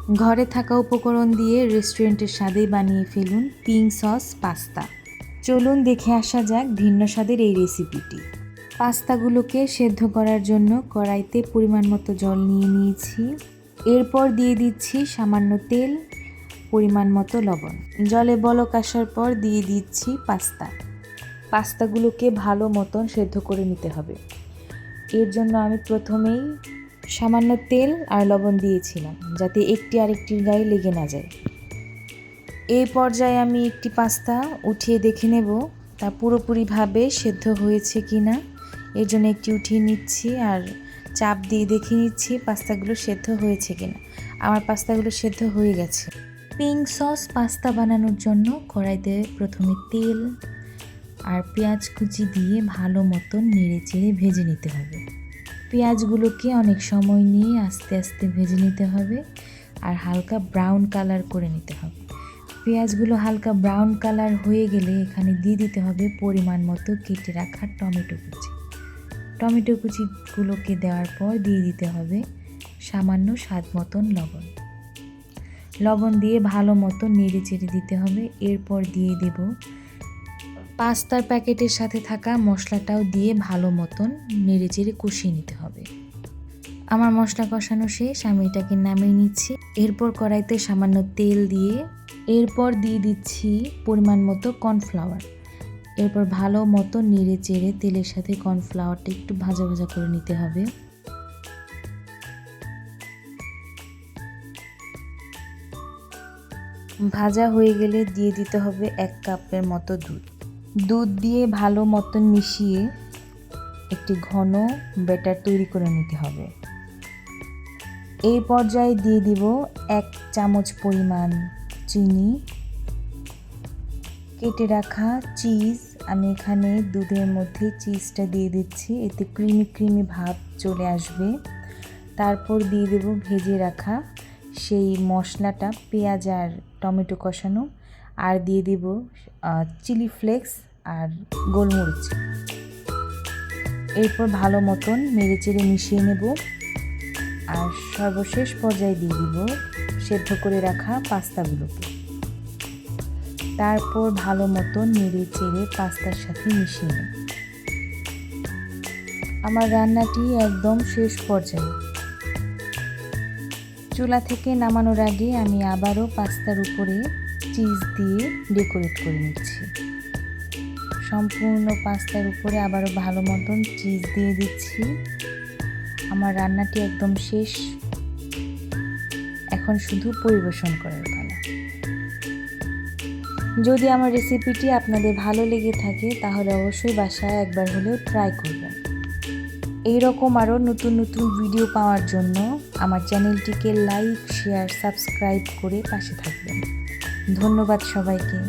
ঘরে থাকা উপকরণ দিয়ে রেস্টুরেন্টের স্বাদেই বানিয়ে ফেলুন পিঙ্ক সস পাস্তা। চলুন দেখে আসা যাক ভিন্ন স্বাদের এই রেসিপিটি। পাস্তাগুলোকে সেদ্ধ করার জন্য কড়াইতে পরিমাণ মতো জল নিয়ে নিয়েছি। এরপর দিয়ে দিচ্ছি সামান্য তেল, পরিমাণ মতো লবণ। জলে বলক আসার পর দিয়ে দিচ্ছি পাস্তাগুলোকে ভালো মতন সেদ্ধ করে নিতে হবে। এর জন্য আমি প্রথমেই সামান্য তেল আর লবণ দিয়েছিলাম যাতে একটি আরেকটির গায়ে লেগে না যায়। এই পর্যায়ে আমি একটি পাস্তা উঠিয়ে দেখে নেব তা পুরোপুরিভাবে সেদ্ধ হয়েছে কি না। এর জন্য একটি উঠিয়ে নিচ্ছি আর চাপ দিয়ে দেখে নিচ্ছি পাস্তাগুলো সেদ্ধ হয়েছে কিনা। আমার পাস্তাগুলো সেদ্ধ হয়ে গেছে। পিঙ্ক সস পাস্তা বানানোর জন্য কড়াইতে প্রথমে তেল আর পেঁয়াজ কুচি দিয়ে ভালো মতন নেড়ে চেড়ে ভেজে নিতে হবে। পেঁয়াজগুলোকে অনেক সময় নিয়ে আস্তে আস্তে ভেজে নিতে হবে আর হালকা ব্রাউন কালার করে নিতে হবে। পেঁয়াজগুলো হালকা ব্রাউন কালার হয়ে গেলে এখানে দিয়ে দিতে হবে পরিমাণ মতো কেটে রাখা টমেটো কুচিগুলোকে দেওয়ার পর দিয়ে দিতে হবে সামান্য স্বাদ মতন লবণ দিয়ে ভালো মতো নেড়ে চেড়ে দিতে হবে। এরপর দিয়ে দেব পাস্তার প্যাকেটের সাথে থাকা মশলাটাও দিয়ে ভালো মতন নেড়ে চেড়ে কষিয়ে নিতে হবে। আমার মশলা কষানো শেষ, আমি এটাকে নামিয়ে নিচ্ছি। এরপর কড়াইতে সামান্য তেল দিয়ে এরপর দিয়ে দিচ্ছি পরিমাণ মতো কর্নফ্লাওয়ার। এরপর ভালো মতো নেড়ে চেড়ে তেলের সাথে কর্নফ্লাওয়ারটা একটু ভাজা ভাজা করে নিতে হবে। ভাজা হয়ে গেলে দিয়ে দিতে হবে 1 কাপের মতো দুধ দিয়ে ভালো মতন মিশিয়ে একটি ঘন ব্যাটার তৈরি করে নিতে হবে। এই পর্যায়ে দিয়ে দিব 1 চামচ পরিমাণ চিনি, কেটে রাখা চিজ। আমি এখানে দুধের মধ্যে চিজটা দিয়ে দিচ্ছি, এতে ক্রিমি ভাব চলে আসবে। তারপর দিয়ে দেব ভেজে রাখা সেই মশলাটা, পেঁয়াজ আর টমেটো কষানো, আর দিয়ে দেব চিলি ফ্লেক্স আর গোলমরিচ। এরপর ভালো মতন নেড়ে চেড়ে মিশিয়ে নেব আর সর্বশেষ পর্যায়ে দিয়ে দিব সেদ্ধ করে রাখা পাস্তাগুলোকে। তারপর ভালো মতন নেড়ে চেড়ে পাস্তার সাথে মিশিয়ে নেব। আমার রান্নাটি একদম শেষ পর্যায়ে। চুলা থেকে নামানোর আগে আমি আবারও পাস্তার উপরে চিজ দিয়ে ডেকোরেট করে নিচ্ছি। সম্পূর্ণ পাস্তার উপরে আবারও ভালো মতন চিজ দিয়ে দিচ্ছি। আমার রান্নাটি একদম শেষ, এখন শুধু পরিবেশন করার পালা। যদি আমার রেসিপিটি আপনাদের ভালো লেগে থাকে তাহলে অবশ্যই বাসায় একবার হলেও ট্রাই করবেন। এইরকম আরও নতুন ভিডিও পাওয়ার জন্য আমার চ্যানেলটিকে লাইক, শেয়ার, সাবস্ক্রাইব করে পাশে থাকবেন। ধন্যবাদ সবাইকে।